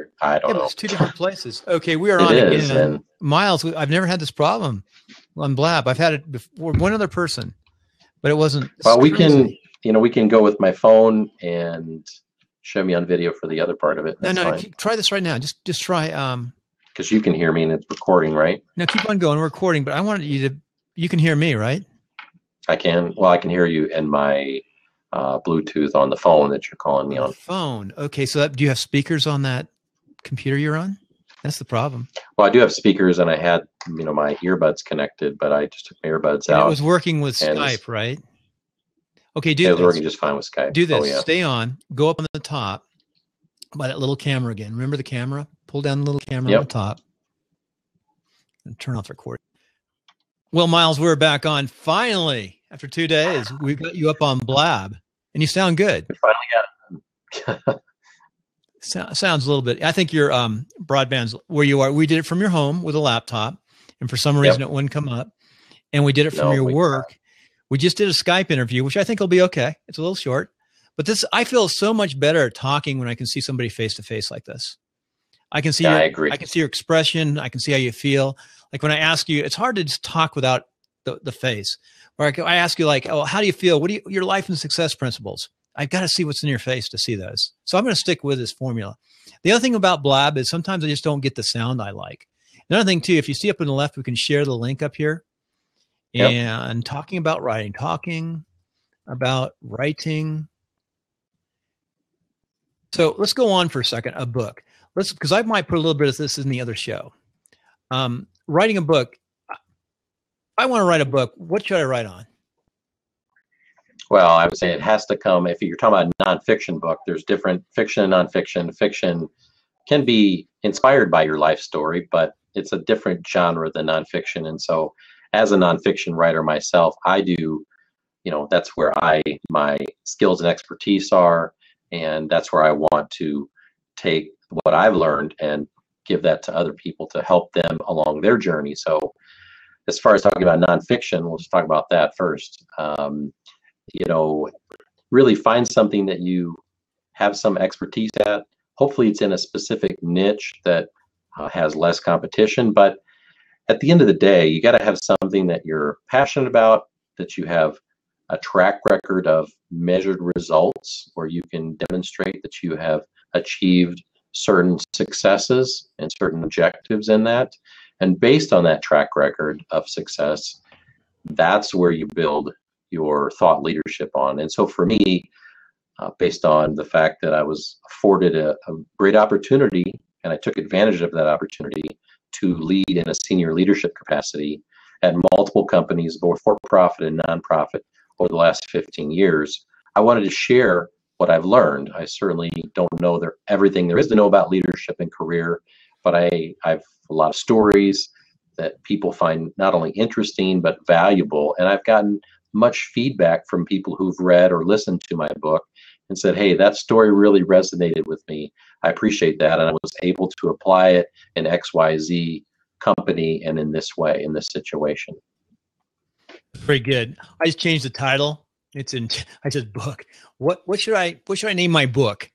or I don't Yeah, but know. it's two different places. Okay, we are It on is, again. and Miles, I've never had this problem on Blab. I've had it before, one other person, but it wasn't. well, we Crazy. can, we can go with my phone and show me on video for the other part of it. No, That's no, fine. try this right now. Just try. Because you can hear me and it's recording, right? No, keep on going. We're recording, but I wanted you to. You can hear me, right? I can. Well, I can hear you in my Bluetooth on the phone that you're calling me On the on. phone. Okay, so do you have speakers on that computer you're on? That's the problem. Well, I do have speakers, and I had my earbuds connected, but I just took my earbuds And out. it was working with and Skype, right? Okay, It was working just fine with Skype. Do this. Oh, yeah. Stay on. Go up on the top by that little camera again. Remember the camera? Pull down the little camera on the top. And turn off recording. Well, Miles, we're back on. Finally, after 2 days, we got you up on Blab, and you sound good. We finally got it. Sounds a little bit. I think your broadband's where you are. We did it from your home with a laptop, and for some reason it wouldn't come up. And we did it from your work. We just did a Skype interview, which I think will be okay. It's a little short, but I feel so much better talking when I can see somebody face to face like this. I can see. I agree. I can see your expression. I can see how you feel. Like when I ask you, it's hard to just talk without the face. Or I ask you like, oh, how do you feel? What do your life and success principles? I've got to see what's in your face to see those. So I'm going to stick with this formula. The other thing about Blab is sometimes I just don't get the sound I like. Another thing too, if you see up on the left, we can share the link up here. And talking about writing. So let's go on for a second. A book. Because I might put a little bit of this in the other show. Writing a book. I want to write a book. What should I write on? Well, I would say it has to come, if you're talking about a nonfiction book, there's different fiction and nonfiction. Fiction can be inspired by your life story, but it's a different genre than nonfiction. And so as a nonfiction writer myself, I do, that's where my skills and expertise are. And that's where I want to take what I've learned and give that to other people to help them along their journey. So as far as talking about nonfiction, we'll just talk about that first. Really find something that you have some expertise at. Hopefully it's in a specific niche that has less competition. But at the end of the day, you got to have something that you're passionate about, that you have a track record of measured results where you can demonstrate that you have achieved certain successes and certain objectives in that. And based on that track record of success, that's where you build your thought leadership on. And so for me, based on the fact that I was afforded a great opportunity and I took advantage of that opportunity to lead in a senior leadership capacity at multiple companies, both for-profit and nonprofit, over the last 15 years, I wanted to share what I've learned. I certainly don't know everything there is to know about leadership and career, but I've a lot of stories that people find not only interesting, but valuable. And I've gotten much feedback from people who've read or listened to my book and said, hey, that story really resonated with me. I appreciate that. And I was able to apply it in XYZ company and in this way, in this situation. Very good. I just changed the title. I said book. What should I name my book?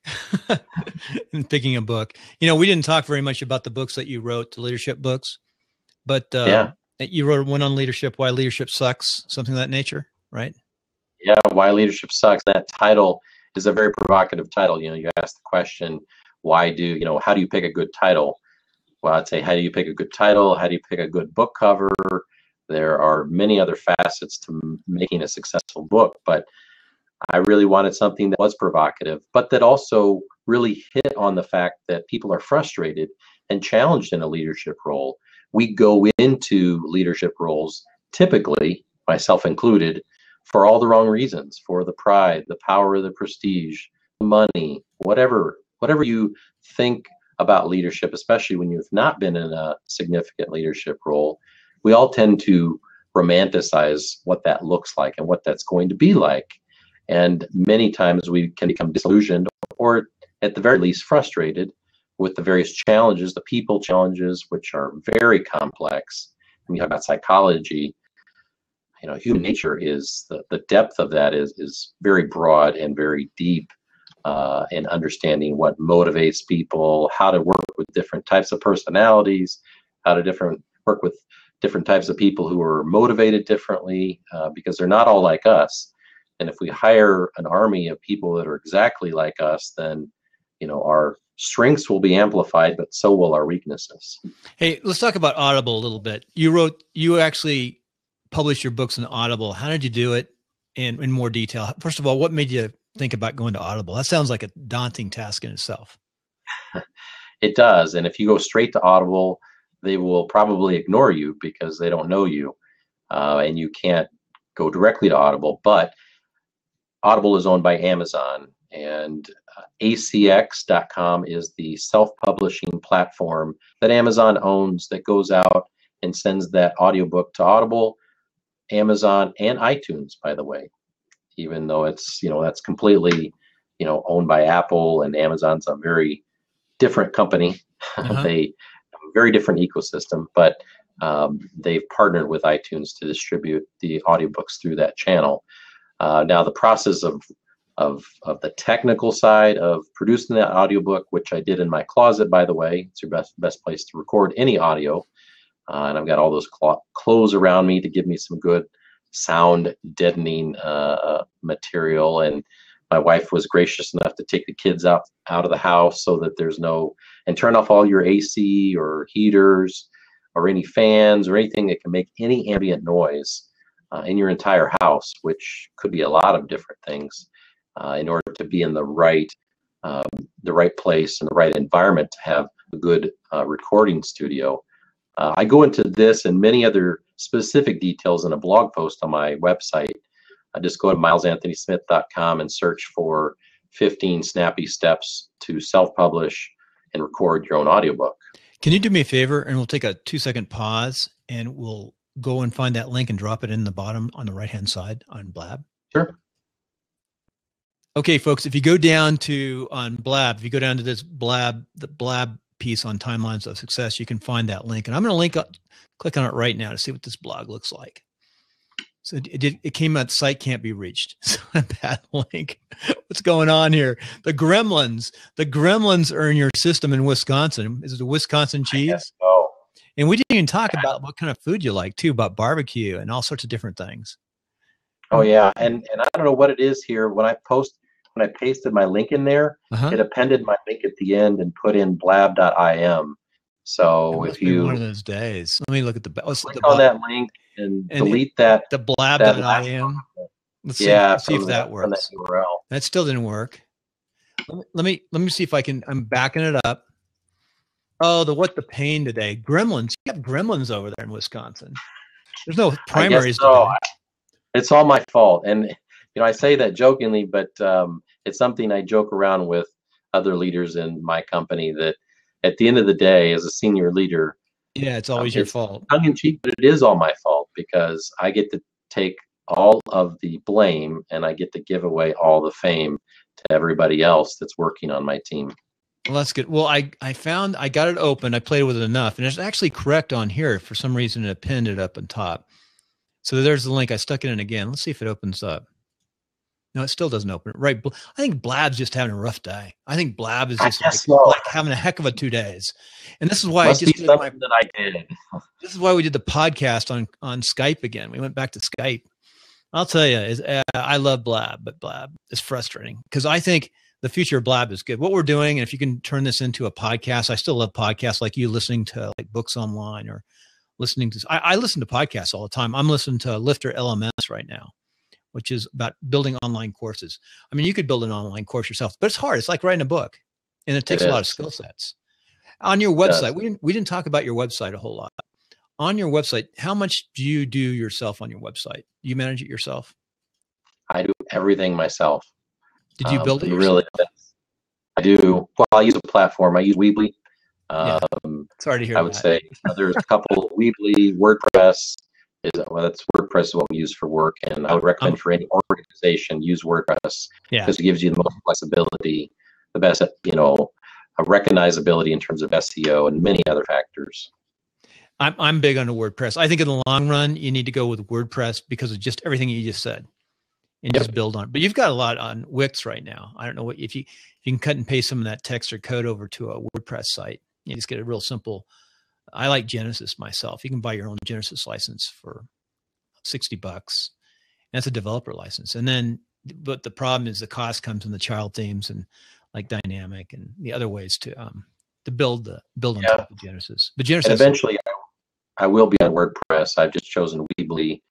In picking a book. We didn't talk very much about the books that you wrote, the leadership books, but you wrote one on leadership, Why Leadership Sucks, something of that nature, right? Yeah, Why Leadership Sucks. That title is a very provocative title. You ask the question, how do you pick a good title? Well, I'd say, how do you pick a good title? How do you pick a good book cover? There are many other facets to making a successful book, but I really wanted something that was provocative, but that also really hit on the fact that people are frustrated and challenged in a leadership role. We go into leadership roles, typically, myself included, for all the wrong reasons, for the pride, the power, the prestige, the money, whatever you think about leadership, especially when you've not been in a significant leadership role. We all tend to romanticize what that looks like and what that's going to be like. And many times we can become disillusioned or at the very least frustrated with the various challenges, the people challenges, which are very complex. When you talk about psychology, human nature is the depth of that is very broad and very deep. and understanding what motivates people, how to work with different types of personalities, how to work with different types of people who are motivated differently, because they're not all like us. And if we hire an army of people that are exactly like us, then our strengths will be amplified, but so will our weaknesses. Hey, let's talk about Audible a little bit. You actually published your books in Audible. How did you do it in more detail? First of all, what made you think about going to Audible? That sounds like a daunting task in itself. It does. And if you go straight to Audible, they will probably ignore you because they don't know you, and you can't go directly to Audible. But Audible is owned by Amazon, and acx.com is the self-publishing platform that Amazon owns that goes out and sends that audiobook to Audible, Amazon, and iTunes, by the way, even though it's, that's completely, owned by Apple, and Amazon's a very different company. They have a very different ecosystem, but they've partnered with iTunes to distribute the audiobooks through that channel. Now, the process of the technical side of producing that audiobook, which I did in my closet, by the way, it's your best place to record any audio. And I've got all those clothes around me to give me some good sound deadening material. And my wife was gracious enough to take the kids out of the house so that and turn off all your AC or heaters or any fans or anything that can make any ambient noise in your entire house, which could be a lot of different things, in order to be in the right place and the right environment to have a good recording studio. I go into this and many other specific details in a blog post on my website. Just go to milesanthonysmith.com and search for 15 snappy steps to self-publish and record your own audiobook. Can you do me a favor, and we'll take a 2-second pause, and we'll go and find that link and drop it in the bottom on the right-hand side on Blab? Sure. Okay, folks, if you go down to this the Blab piece on timelines of success, you can find that link. And I'm going to click on it right now to see what this blog looks like. So it came out, site can't be reached. So a bad link. What's going on here? The gremlins are in your system in Wisconsin. Is it a Wisconsin cheese? Oh. And we didn't even talk about what kind of food you like too, about barbecue and all sorts of different things. Oh yeah. And I don't know what it is here. When I pasted my link in there, it appended my link at the end and put in blab.im. So if you one of those days, let me look at click on that link and delete that. The blab.im. Let's see if that works. That URL. That still didn't work. Let me see if I can. I'm backing it up. Oh, what the pain today. Gremlins. You have gremlins over there in Wisconsin. There's no primaries. So. It's all my fault. And, I say that jokingly, but it's something I joke around with other leaders in my company, that at the end of the day, as a senior leader, it's always your fault. Tongue in cheek, but it is all my fault, because I get to take all of the blame and I get to give away all the fame to everybody else that's working on my team. Well, that's good. Well, I got it open. I played with it enough, and it's actually correct on here. For some reason, it pinned it up on top. So there's the link. I stuck it in again. Let's see if it opens up. No, it still doesn't open. Right. I think Blab's just having a rough day. I think Blab is just like having a heck of a 2 days. And this is why This is why we did the podcast on Skype again. We went back to Skype. I'll tell you, I love Blab, but Blab is frustrating, because I think the future of Blab is good. What we're doing, and if you can turn this into a podcast, I still love podcasts, like you listening to like books online, or listening to, I listen to podcasts all the time. I'm listening to Lifter LMS right now, which is about building online courses. I mean, you could build an online course yourself, but it's hard. It's like writing a book, and it takes a lot of skill sets. On your website, we didn't talk about your website a whole lot. On your website, how much do you do yourself on your website? Do you manage it yourself? I do everything myself. Did you build it yourself? Really, I do. Well, I use a platform. I use Weebly. Sorry to hear. I would say there's a couple. Weebly, WordPress. WordPress is what we use for work, and I would recommend for any organization, use WordPress, because it gives you the most flexibility, the best, a recognizability in terms of SEO and many other factors. I'm big on WordPress. I think in the long run, you need to go with WordPress because of just everything you just said. and just build on it. But you've got a lot on Wix right now. I don't know what if you can cut and paste some of that text or code over to a WordPress site. You just get a real simple. I like Genesis myself. You can buy your own Genesis license for $60. That's a developer license. And then, but the problem is the cost comes in the child themes and like dynamic and the other ways to build on top of Genesis. But Genesis, and eventually I will be on WordPress. I've just chosen Weebly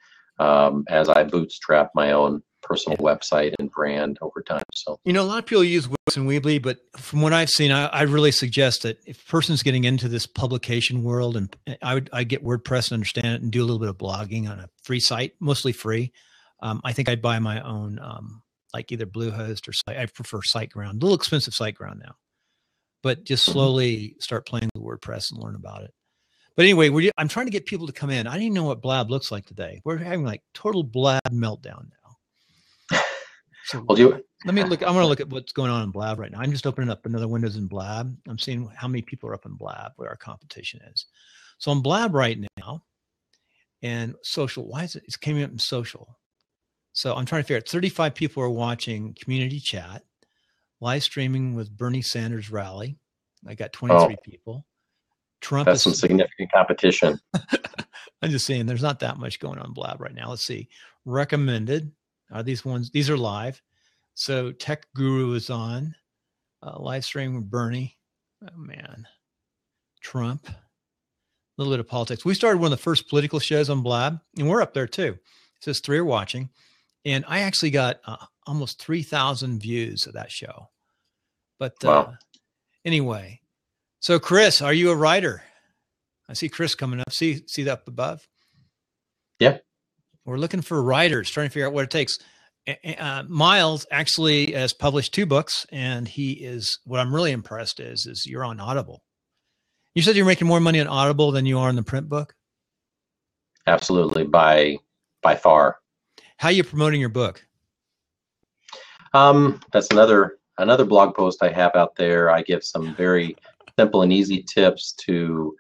as I bootstrap my own personal website and brand over time. So, a lot of people use Wix and Weebly, but from what I've seen, I really suggest that if a person's getting into this publication world, and I get WordPress and understand it and do a little bit of blogging on a free site, mostly free. I think I'd buy my own, like either Bluehost or site. I prefer SiteGround, a little expensive SiteGround now, but just slowly start playing with WordPress and learn about it. But anyway, I'm trying to get people to come in. I didn't even know what Blab looks like today. We're having like total Blab meltdown now. So let me look. I'm going to look at what's going on in Blab right now. I'm just opening up another Windows in Blab. I'm seeing how many people are up in Blab, where our competition is. So on Blab right now, and social. Why is it? It's coming up in social. So I'm trying to figure out. 35 people are watching community chat, live streaming with Bernie Sanders rally. I got 23 people. Trump that's some significant competition. I'm just saying there's not that much going on in Blab right now. Let's see. Recommended. Are these ones? These are live. So Tech Guru is on. Live stream with Bernie. Oh, man. Trump. A little bit of politics. We started one of the first political shows on Blab, and we're up there too. It says 3 are watching. And I actually got almost 3,000 views of that show. But anyway. So, Chris, are you a writer? I see Chris coming up. See that up above? Yeah. We're looking for writers, trying to figure out what it takes. Miles actually has published 2 books, and he is, what I'm really impressed is you're on Audible. You said you're making more money on Audible than you are in the print book? Absolutely, by far. How are you promoting your book? That's another blog post I have out there. I give some very simple and easy tips to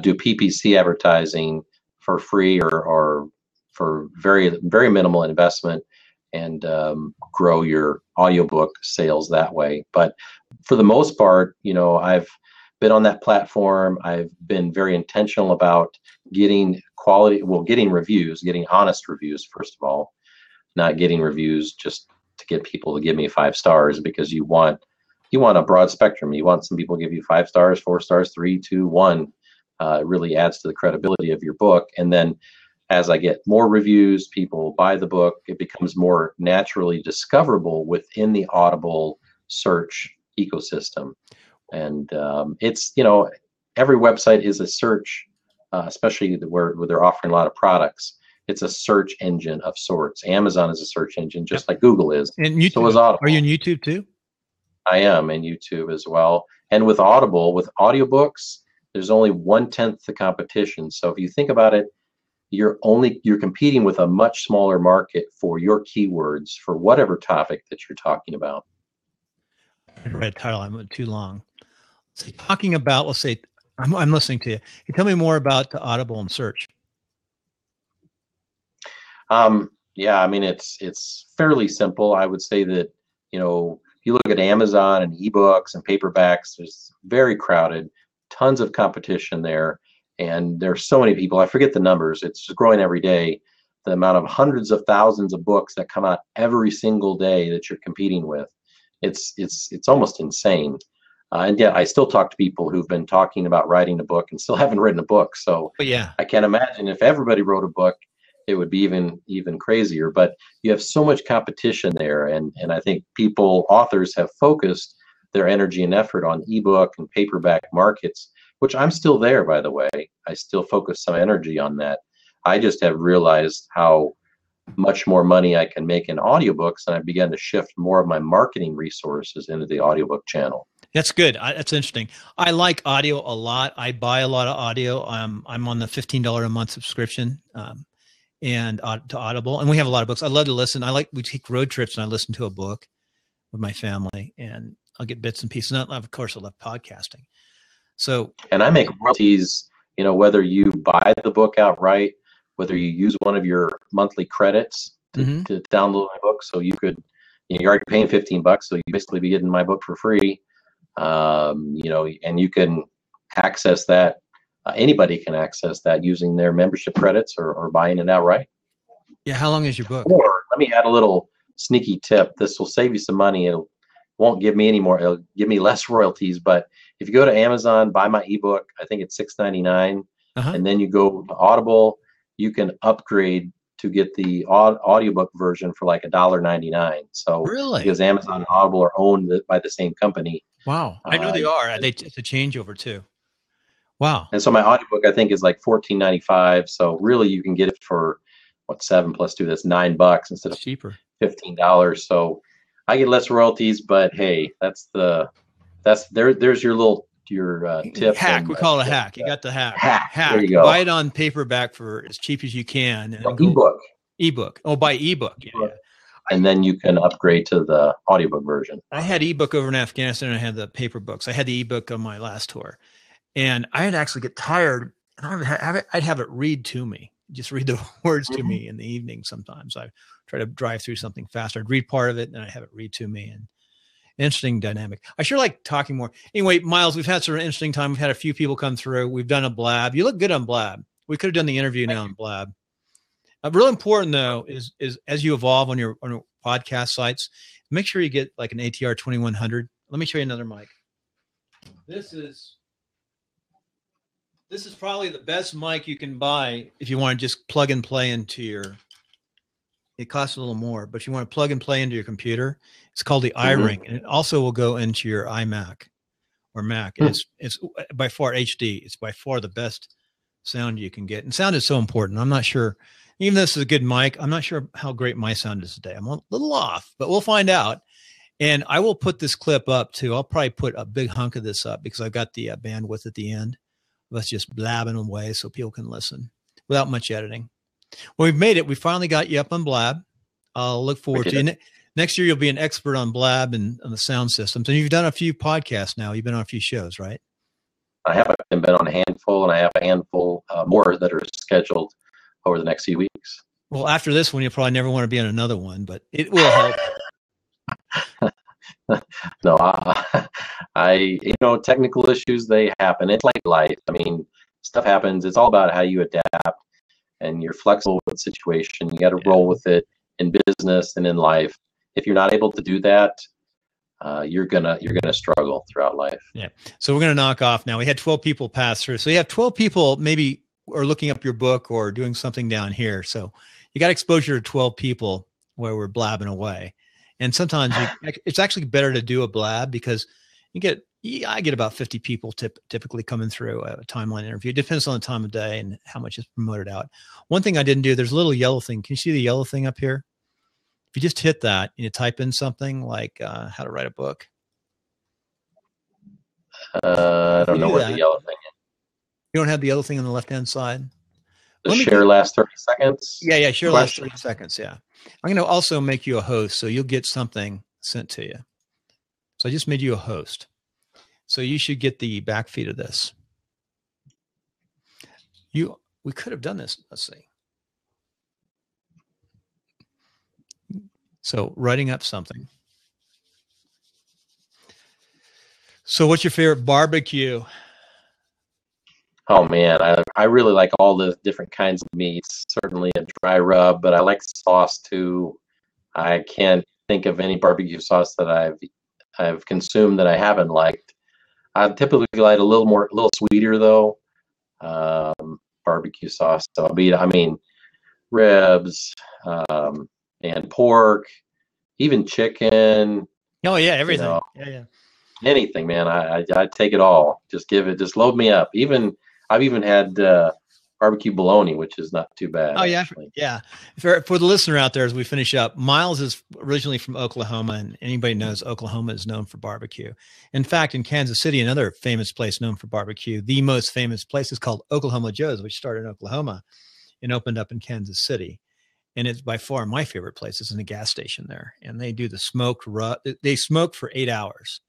do PPC advertising for free or for very, very minimal investment, and grow your audiobook sales that way. But for the most part, I've been on that platform. I've been very intentional about getting getting reviews, getting honest reviews, first of all, not getting reviews just to get people to give me 5 stars, because you want a broad spectrum. You want some people to give you 5 stars, 4 stars, 3, 2, 1. It really adds to the credibility of your book. And then as I get more reviews, people buy the book, it becomes more naturally discoverable within the Audible search ecosystem. And it's, every website is a search, especially where they're offering a lot of products. It's a search engine of sorts. Amazon is a search engine, just like Google is. And YouTube, so is Audible. Are you on YouTube too? I am in YouTube as well. And with Audible, with audiobooks, there's only 1/10 the competition. So if you think about it, you're competing with a much smaller market for your keywords for whatever topic that you're talking about. I read a title. I went too long. So talking about, let's say, I'm listening to you. Can you tell me more about the Audible and search? Yeah, I mean, it's fairly simple. I would say that, you look at Amazon and ebooks and paperbacks, there's very crowded, tons of competition there. And there's so many people, I forget the numbers. It's just growing every day. The amount of hundreds of thousands of books that come out every single day that you're competing with. It's almost insane. And yet I still talk to people who've been talking about writing a book and still haven't written a book. So yeah, I can't imagine if everybody wrote a book, it would be even crazier. But you have so much competition there. And I think authors have focused their energy and effort on ebook and paperback markets, which I'm still there, by the way. I still focus some energy on that. I just have realized how much more money I can make in audiobooks, and I began to shift more of my marketing resources into the audiobook channel. That's good. That's interesting. I like audio a lot. I buy a lot of audio. I'm on the $15 a month subscription and to Audible, and we have a lot of books. I love to listen. We take road trips and I listen to a book with my family, and I'll get bits and pieces. And of course, I love podcasting. So, and I make royalties, whether you buy the book outright, whether you use one of your monthly credits to download my book. So you're already paying $15, so you basically be getting my book for free. And you can access that. Anybody can access that using their membership credits or buying it outright. Yeah. How long is your book? Or let me add a little sneaky tip. This will save you some money. It won't give me any more. It'll give me less royalties. But if you go to Amazon, buy my ebook, I think it's $6.99, and then you go to Audible, you can upgrade to get the audiobook version for like $1.99. So really, because Amazon and Audible are owned by the same company. Wow, I know they are. It's a changeover too. Wow. And so my audiobook I think is like $14.95. So really you can get it for 7 + 2, that's $9 instead of cheaper, $15. So I get less royalties, but hey, there's your tip. Hack. We call it a hack. You got the hack. Hack. There you go. Buy it on paperback for as cheap as you can. And ebook. Oh, buy ebook. Yeah. And then you can upgrade to the audiobook version. I had ebook over in Afghanistan, and I had the paper books. I had the ebook on my last tour, and I'd actually get tired, and I'd have it read to me. Just read the words to me in the evening. Sometimes I try to drive through something faster. I'd read part of it and I have it read to me. And interesting dynamic. I sure like talking more. Anyway, Miles, we've had sort of an interesting time. We've had a few people come through. We've done a blab. You look good on blab. We could have done the interview now on blab. Real important though is as you evolve on your podcast sites, make sure you get like an ATR 2100. Let me show you another mic. This is probably the best mic you can buy if you want to just plug and play into your. It costs a little more, but if you want to plug and play into your computer, it's called the iRing, and it also will go into your iMac or Mac. And it's by far HD. It's by far the best sound you can get, and sound is so important. I'm not sure, even though this is a good mic, I'm not sure how great my sound is today. I'm a little off, but we'll find out. And I will put this clip up too. I'll probably put a big hunk of this up because I've got the bandwidth at the end. Let's just blabbing away so people can listen without much editing. Well, we've made it. We finally got you up on Blab. I'll look forward to you. Next year, you'll be an expert on Blab and on the sound systems. And you've done a few podcasts now. You've been on a few shows, right? I have been on a handful, and I have a handful more that are scheduled over the next few weeks. Well, after this one, you'll probably never want to be on another one, but it will help. No, technical issues, they happen. It's like life. I mean, stuff happens. It's all about how you adapt, and you're flexible with the situation. You got to roll with it in business and in life. If you're not able to do that, you're gonna struggle throughout life. Yeah. So we're gonna knock off now. We had 12 people pass through. So you have 12 people maybe are looking up your book or doing something down here. So you got exposure to 12 people where we're blabbing away. And sometimes it's actually better to do a blab because I get about 50 people typically coming through a timeline interview. It depends on the time of day and how much is promoted out. One thing I didn't do, there's a little yellow thing. Can you see the yellow thing up here? If you just hit that and you type in something like how to write a book. I don't know what the yellow thing is. You don't have the yellow thing on the left-hand side? Share last 30 seconds? Yeah, share last 30 seconds, yeah. I'm going to also make you a host, so you'll get something sent to you. So I just made you a host. So you should get the back feed of this. We could have done this. Let's see. So writing up something. So what's your favorite barbecue? Oh man, I really like all the different kinds of meats. Certainly a dry rub, but I like sauce too. I can't think of any barbecue sauce that I've consumed that I haven't liked. I typically like a little sweeter though. Barbecue sauce. So I mean, ribs, and pork, even chicken. Oh yeah, everything. Yeah. Anything, man. I take it all. Just load me up. I've even had barbecue bologna, which is not too bad. Oh yeah, actually. Yeah. For the listener out there, as we finish up, Miles is originally from Oklahoma, and anybody knows Oklahoma is known for barbecue. In fact, in Kansas City, another famous place known for barbecue, the most famous place is called Oklahoma Joe's, which started in Oklahoma and opened up in Kansas City. And it's by far my favorite place. It's in the gas station there, and they do the smoked rub. They smoke for 8 hours,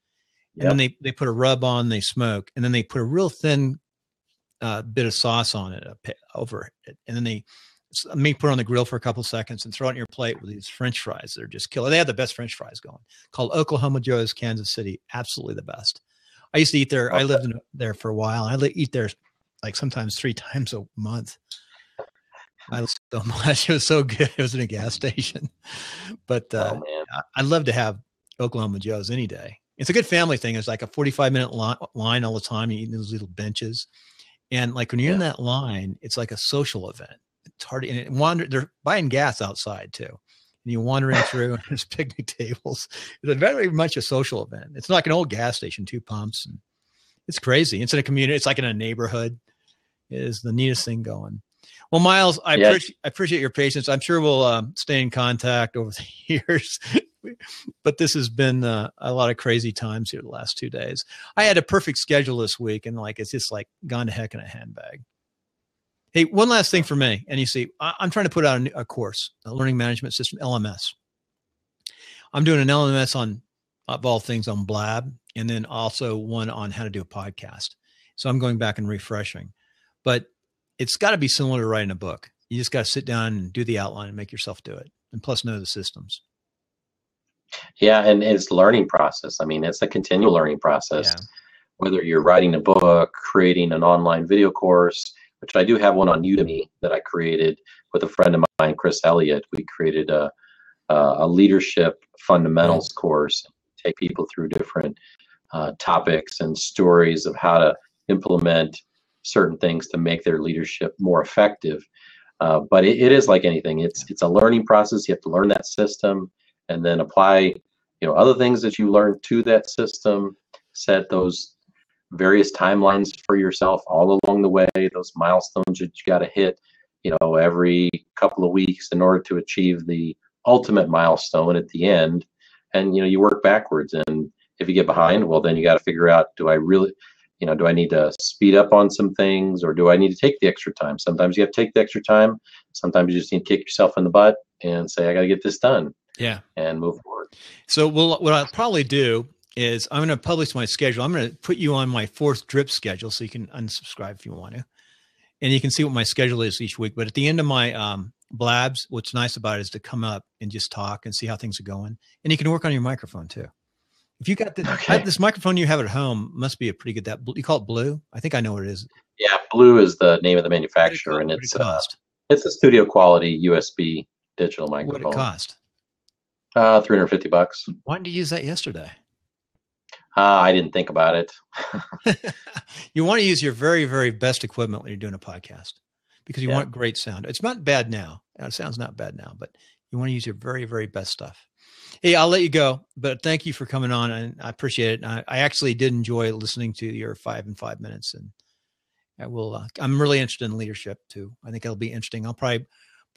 and then they put a rub on. They smoke, and then they put a real thin bit of sauce on it over it, and then they meat put on the grill for a couple of seconds and throw it on your plate with these French fries. They're just killer. They have the best French fries going, called Oklahoma Joe's Kansas City. Absolutely the best. I used to eat there. Okay. I lived there for a while. I eat there like sometimes 3 times a month. I loved so much. It was so good. It was in a gas station. But I'd love to have Oklahoma Joe's any day. It's a good family thing. It's like a 45-minute line all the time. You eat those little benches. And like when you're in that line, it's like a social event. It's hard to, and they're buying gas outside too. And you're wandering through and there's picnic tables. It's very much a social event. It's not like an old gas station, 2 pumps. And it's crazy. It's in a community. It's like in a neighborhood. It is the neatest thing going. Well, Miles, I appreciate your patience. I'm sure we'll stay in contact over the years. But this has been a lot of crazy times here the last 2 days. I had a perfect schedule this week, and like it's just like gone to heck in a handbag. Hey, one last thing for me. And you see, I'm trying to put out a course, a learning management system, LMS. I'm doing an LMS on, of all things, on Blab, and then also one on how to do a podcast. So I'm going back and refreshing. But it's got to be similar to writing a book. You just got to sit down and do the outline and make yourself do it, and plus know the systems. Yeah, and it's a learning process. I mean, it's a continual learning process. Yeah. Whether you're writing a book, creating an online video course, which I do have one on Udemy that I created with a friend of mine, Chris Elliott. We created a leadership fundamentals course, take people through different topics and stories of how to implement certain things to make their leadership more effective. But it is like anything. It's a learning process. You have to learn that system and then apply, other things that you learn to that system, set those various timelines for yourself all along the way, those milestones that you got to hit, every couple of weeks in order to achieve the ultimate milestone at the end. And, you work backwards. And if you get behind, well, then you got to figure out, do I really, do I need to speed up on some things, or do I need to take the extra time? Sometimes you have to take the extra time. Sometimes you just need to kick yourself in the butt and say, I got to get this done. Yeah. And move forward. So what I'll probably do is I'm going to publish my schedule. I'm going to put you on my 4th drip schedule so you can unsubscribe if you want to. And you can see what my schedule is each week. But at the end of my blabs, what's nice about it is to come up and just talk and see how things are going. And you can work on your microphone too. If you got this microphone you have at home, must be a pretty good, you call it Blue? I think I know what it is. Yeah, Blue is the name of the manufacturer, and it's a studio quality USB digital microphone. What did it cost? $350. Why didn't you use that yesterday? I didn't think about it. You want to use your very, very best equipment when you're doing a podcast because you want great sound. It's not bad now. It sounds not bad now, but you want to use your very, very best stuff. Hey, I'll let you go, but thank you for coming on, and I appreciate it. And I actually did enjoy listening to your 5 in 5 minutes, and I will. I'm really interested in leadership too. I think it'll be interesting. I'll probably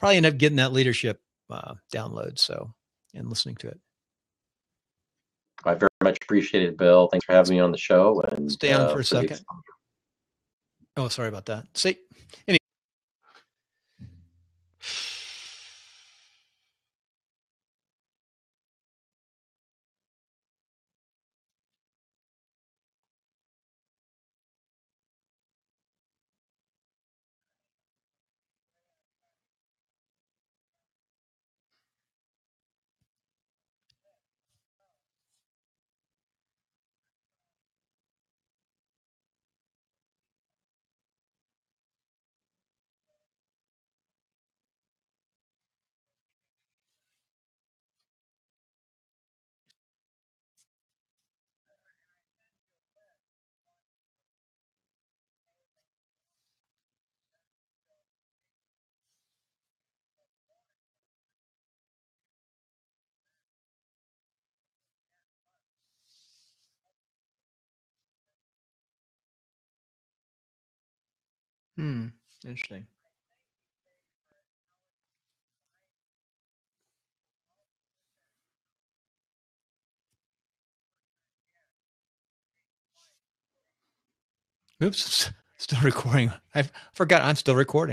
end up getting that leadership download. And listening to it. I very much appreciate it, Bill. Thanks for having me on the show. And stay on for a second. Oh, sorry about that. See, anyway. Interesting. Oops, still recording. I forgot I'm still recording.